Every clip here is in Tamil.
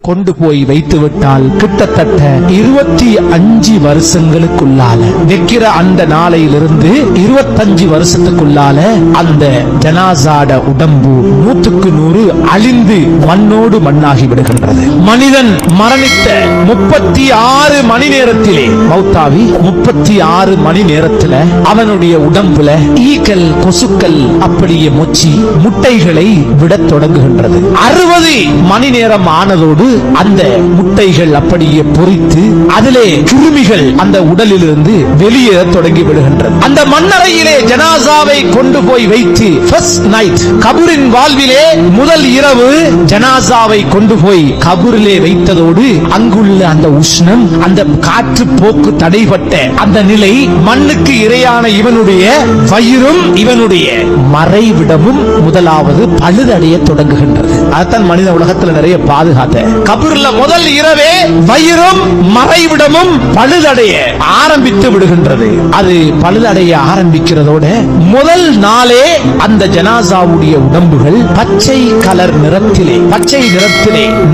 கொண்டு போய் வைத்து விட்டால் கிட்டத்தட்ட 25 வருஷங்களுக்குள்ளால வைக்கிற அந்த நாளையிலிருந்து 25 வருஷத்துக்குள்ளால அந்த ஜனாசாட உடம்பு 100க்கு 100 அழிந்து மண்ணோடு மண்ணாகி விடுகின்றது. மனிதன் மரணித்த 36 மணி நேரத்திலே மௌத்தாவி 36 மணி நேரத்தில் அவனுடைய உடம்புல ஈக்கள் கொசுக்கள் அப்படியே மொச்சி முட்டைகளை விடத் தொடங்குகின்றது. 60 மணி நேரம் ஆனதோடு அந்த முட்டைகள் அப்படியே பொரித்து அதிலே கிருமிகள் அந்த உடலிலிருந்து வெளியேற தொடங்கி விடுகின்றது. அந்த மண்ணறையிலே ஜனாசாவை கொண்டு போய் வைத்து ஃபர்ஸ்ட் நைட் கபரின் வாழ்விலே முதல் இரவு ஜனாசாவை கொண்டு போய் கபரிலே வைத்ததோடு அங்குள்ள அந்த உஷ்ணம் அந்த காற்று போக்கு தடைபட்ட அந்த நிலை மண்ணுக்கு இரையான இவனுடைய வயிறும் இவனுடைய மறைவிடமும் முதலாவது பழுதடைய தொடங்குகின்றது. அதுதான் மனித உலகத்தில் நிறைய பாதுகாத்த கபர்ல முதல் இரவே வயிறும் மறைவிடமும் பழுதடைய ஆரம்பித்து விடுகின்றது. அது பழுதடைய ஆரம்பிக்கிறதோட முதல் நாளே அந்த ஜனாசாவுடைய உடம்புகள் பச்சை கலர் நிறத்திலே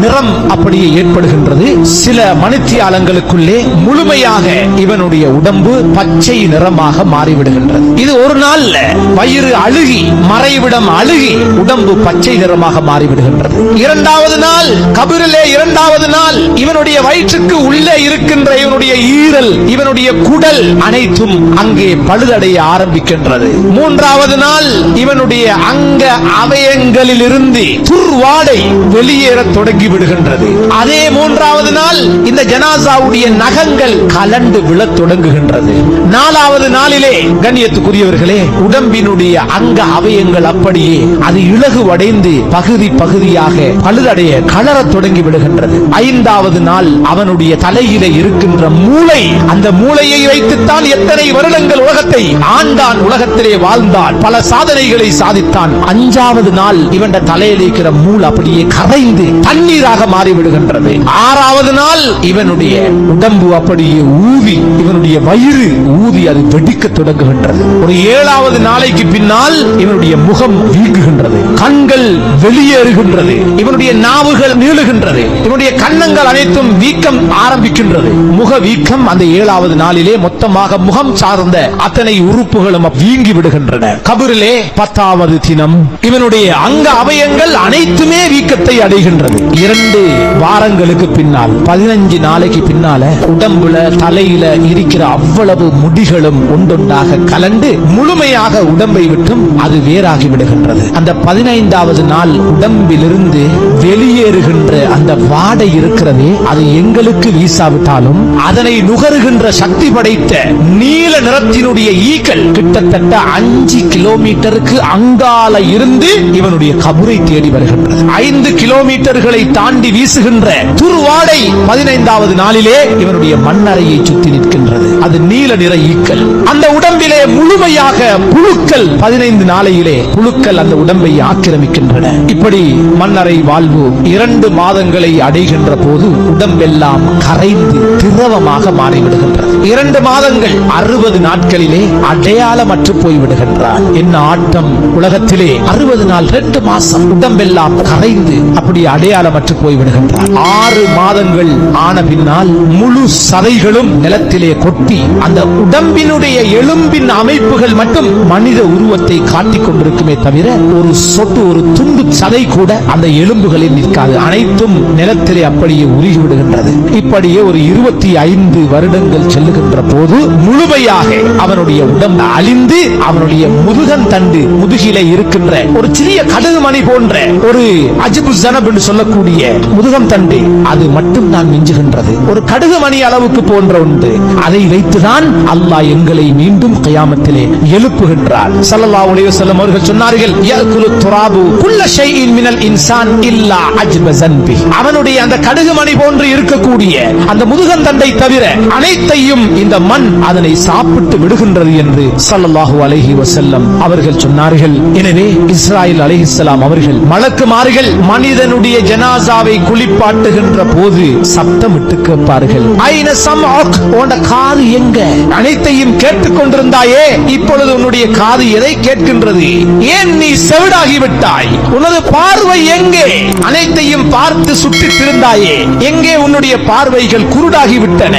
நிறம் அப்படியே ஏற்படுகின்றது. சில மணித்தியாலங்களுக்குள்ளே முழுமையாக இவனுடைய உடம்பு பச்சை நிறமாக மாறிவிடுகின்றது. இது ஒரு நாள்ல வயிறு அழுகி மறைவிடம் அழுகி உடம்பு பச்சை நிறமாக மாறிவிடுகின்றது. இரண்டாவது நாள் கபரிலே இரண்டாவது நாள் இவனுடைய வயிற்றுக்கு உள்ளே இருக்கின்ற இவனுடைய ஈரல் இவனுடைய குடல் அனைத்தும் அங்கே பழுதடைய ஆரம்பிக்கின்றது. மூன்றாவது நாள் இவனுடைய அங்க அவயங்களில் இருந்து துர்வாடை வெளியேற தொடங்கி விடுகின்றது. அதே மூன்றாவது நாள் இந்த ஜனாசாவுடைய நகங்கள் கலண்டு விழத் தொடங்குகின்றது. நாலாவது நாளிலே கண்ணியத்துக்குரியவர்களே உடம்பினுடைய அங்க அவயங்கள் அப்படியே அது இலகுவடைந்து பகுதி பகுதியாக பழுதடைய கலர தொடங்கி விடுகின்றது. ஐந்தாவது நாள் அவனுடைய தலையிலே இருக்கின்ற மூளை அந்த மூளையை வைத்துத்தான் எத்தனை வருடங்கள் உலகத்தை ஆண்டான், உலகத்திலே வாழ்ந்தான், பல சாதனைகளை சாதித்தான். அஞ்சாவது நாள் இவன் தலையில் இருக்கிற மூளை அப்படியே கரைந்து தண்ணீராக மாறிவிடுகின்றது. ஆறாவது நாள் இவனுடைய உடம்பு அப்படியே ஊதி இவனுடைய வயிறு ஊதி அது வெடிக்க தொடங்குகின்றது. ஒரு ஏழாவது நாளைக்கு பின்னால் இவனுடைய முகம் வீங்குகின்றது, கண்கள் வெளியேறுகின்றது, இவனுடைய நாவுகள் நீளுகின்றது, இவனுடைய கன்னங்கள் அனைத்தும் வீக்கம் ஆரம்பிக்கின்றது. முக வீக்கம் அந்த ஏழாவது நாளிலே மொத்தமாக முகம் சார்ந்த அத்தனை உறுப்புகளும் வீங்கி விடுகின்றன. கபரிலே 10வது தினம் இவனுடைய அங்க அவயங்கள் அனைத்துமே வீக்கத்தை அடைகின்றது. 2 வாரங்களுக்கு பின்னால் 15 நாளைக்கு பின்னால உடம்புல தலையில இருக்கிற அவ்வளவு முடிகளும் ஒன்றொன்றாக கலந்து முழுமையாக உடம்பை விட்டும் அது வேறாகி விடுகின்றது. அந்த 15வது நாள் உடம்பிலிருந்து வெளியேறுகின்ற அந்த வாடை இருக்கிறதே அது எங்களுக்கு வீசாவிட்டாலும் அதனை நுகருகின்ற சக்தி படைத்த நீல நிறத்தினுடைய ஈக்கள் கிட்டத்தட்ட 5 கிலோமீட்டருக்கு அங்கால இருந்து இவனுடைய கபரை தேடி வருகின்றது. 5 கிலோமீட்டர்களை தாண்டி வீசுகின்ற துர்வாடை 15வது நாளிலே இவனுடைய மண்ணறையை சுற்றி நிற்கின்றது. அது நீல நிற ஈக்கள். அந்த உடம்பிலே முழுமையாக புழுக்கள் 15 நாளையிலே புழுக்கள் அந்த உடம்பை ஆக்கிரமிக்கின்றன. இப்படி மண்ணறை வாழ்வு 2 மாதங்களை அடைகின்ற போது உடம்பெல்லாம் கரைந்து திரவமாக மாறிவிடுகின்றது. 2 மாதங்கள் 60 நாட்களிலே அடையாளமற்று போய்விடுகின்றார். என்ன ஆட்டம் உலகத்திலே! 60 நாள் 2 மாசம் உடம்பெல்லாம் கரைந்து அப்படி அடையாளமற்று போய்விடுகின்றார். 6 மாதங்கள் ஆன பின்னால் முழு சதைகளும் நிலத்திலே கொட்டி அந்த உடம்பினுடைய எலும்பின் அமைப்புகள் மட்டும் மனித உருவத்தை காட்டிக் கொண்டிருக்குமே தவிர ஒரு சொட்டு ஒரு துண்டு சதை கூட அந்த எலும்புகளில் நிற்காது. அனைத்தும் நிலத்திலே அப்படியே உருகி விடுகின்றது. இப்படியே ஒரு 25 வருடங்கள் செல்லுகின்ற போது முழுமையாக அவனுடைய உடம்பு அழிந்து அவனுடைய முதுகன் தண்டு முதுகிலே இருக்கின்ற ஒரு சிறிய கடுகு மணி போன்ற ஒரு அஜிபு ஜனப் என்று சொல்லக்கூடிய முதுகம் தண்டு அது மட்டும் தான் மிஞ்சுகின்றது. ஒரு கடுகு மணி அளவுக்கு போன்ற ஒன்று. அதை வைத்துதான் அல்லாஹ் எங்களை மீண்டும் கியாமத்திலே எழுப்புகின்றார். ஸல்லல்லாஹு அலைஹி வஸல்லம் அவர்கள் சொன்னார்கள், யஅகுலு துராபு குல்ல ஷைஇன் மினல் இன்சான் இல்லா அஜ்ப ஸன்பி. அவனுடைய அந்த கடுகு மணி போன்று இருக்கக்கூடிய அந்த முதுகன் தண்டை தவிர அனைத்தையும் இந்த மண் அதனை சாப்பிட்டு விடுகின்றது என்று ஸல்லல்லாஹு அலைஹி வஸல்லம் அவர்கள் சொன்னார்கள். எனவே இஸ்ராயில் அலைஹிஸ்ஸலாம் அவர்கள் மலக்குமார்கள் மனிதனுடைய ஜனாசாவை குளிப்பாட்டுகின்ற போது சப்தமிட்டு கேட்பார்கள், ஐன சம்உக், உன்னுடைய காது எங்க? அனைத்தையும் கேட்டுக் கொண்டிருந்தாயே, இப்பொழுது உன்னுடைய காது எதை கேட்கின்றது? ஏன் நீ செவிடாகி விட்டாய்? உனது பார்வை எங்கே? அனைத்தையும் பார்த்து சுற்றித் திருந்தாயே, எங்கே உன்னுடைய பார்வைகள் குருடாகி விட்டன?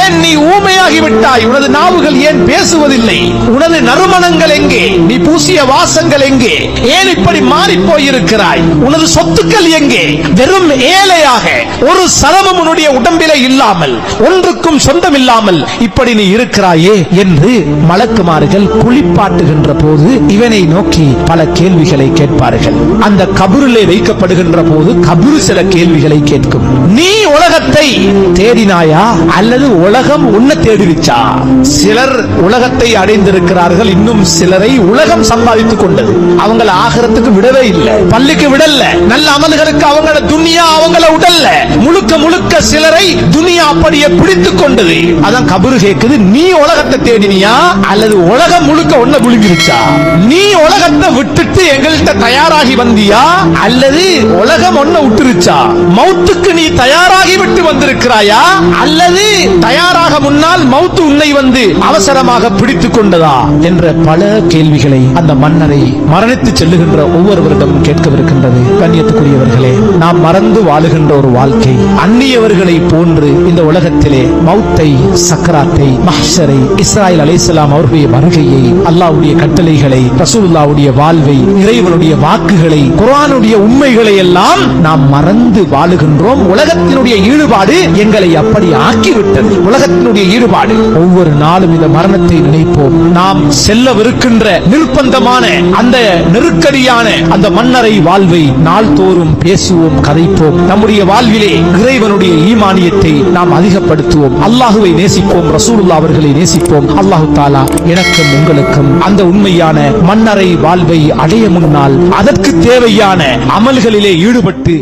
ஏன் நீ ஊமையாகி விட்டாய்? உனது நாவுகள் ஏன் பேசுவதில்லை? உனது நறுமணங்கள் எங்கே? நீ பூசிய வாசங்கள் எங்கே? ஏன் இப்படி மாறி போயிருக்கிறாய்? உனது சொத்துக்கள் எங்கே? வெறும் ஏழையாக ஒரு சரமும் உன்னுடைய உடம்பிலே இல்லாமல், ஒன்றுக்கும் சொந்தம் இல்லாமல் இப்படி நீ இருக்கிறாயே என்று மலக்குமார்கள் குளிப்பாட்டுகின்ற போது இவனை நோக்கி பல கேள்விகளை கேட்பார்கள். அந்த கபூரிலே வைக்கப்படுகின்ற போது கபூர் சில கேள்விகளை கேட்கும். நீ உலகத்தை தேடினாயா அல்லது உலகம் உன்னை தேடிருச்சா? சிலர் உலகத்தை அடைந்திருக்கிறார்கள், இன்னும் சிலரை உலகம் சம்பாதித்துக் கொண்டது. அவங்கள ஆகிரத்துக்கு விடவே இல்லை, பள்ளிக்கு விடல, நல்ல அமல்களுக்கு அவங்கள துனியா அவங்கள உடல்ல, முழுக்க முழுக்க சிலரை துனியா அப்படியே பிடித்துக் கொண்டது. அதான் கபூர் கேக்குது, நீ உலகத்தை தேடினியா அல்லது உலகம் முழுக்க ஒன்ன விழுங்கிருச்சா? நீ உலகத்தை விட்டுட்டு எங்கள்கிட்ட தயாராகி வந்தியா அல்லது உலகம் ஒன்ன விட்டுருச்சா? மௌத்துக்கு நீ தயாராகி விட்டு வந்திருக்கிறாயா அல்லது தயாராக முன்னால் மௌத்து உன்னை வந்து அவசரமாக பிடித்துக் கொண்டதா என்ற பல கேள்விகளை அந்த மன்னரை மரணித்து செல்லுகின்ற ஒவ்வொருவரிடமும் கேட்கவிருக்கின்றது. கண்ணியத்துக்குரியவர்களே, நாம் மறந்து வாழுகின்ற ஒரு வாழ்க்கை, அந்நியவர்களை போன்று இந்த உலகத்திலே மௌத்தை, சக்கராத்தை, மஹ்ஷரை, இஸ்ராயில் அலைஹிஸ்ஸலாம் அவர்களுடைய வருகையை, அல்லாஹ்வுடைய கட்டளைகளை, ரசூலுல்லாஹ்வுடைய வாழ்வை, இறைவனுடைய வாக்குகளை, குர்ஆனுடைய உண்மைகளை எல்லாம் நாம் மறந்து வாழுகின்றோம். உலகத்தினுடைய ஈடுபாடு எங்களை அப்படி ஆக்கிவிட்டது. உலகத்தினுடைய ஈடுபாடு. ஒவ்வொரு நாளும் இந்த மரணத்தை நினைப்போம். நாம் செல்லவிருக்கின்ற நிர்பந்தமான அந்த நெருக்கடியான அந்த மன்னரை வாழ்வை நாள்தோறும் பேசுவோம், கதைப்போம். நம்முடைய வாழ்விலே இறைவனுடைய ஈமானியத்தை நாம் அதிகப்படுத்துவோம். அல்லாஹுவை நேசிப்போம், ரசூலுல்லாஹ் அவர்களை நேசிப்போம். அல்லாஹு தஆலா எனக்கும் உங்களுக்கும் அந்த உண்மையான மன்னரை வாழ்வை அடைய முன்னால் அதற்கு தேவையான அமல்களிலே ஈடுபட்டு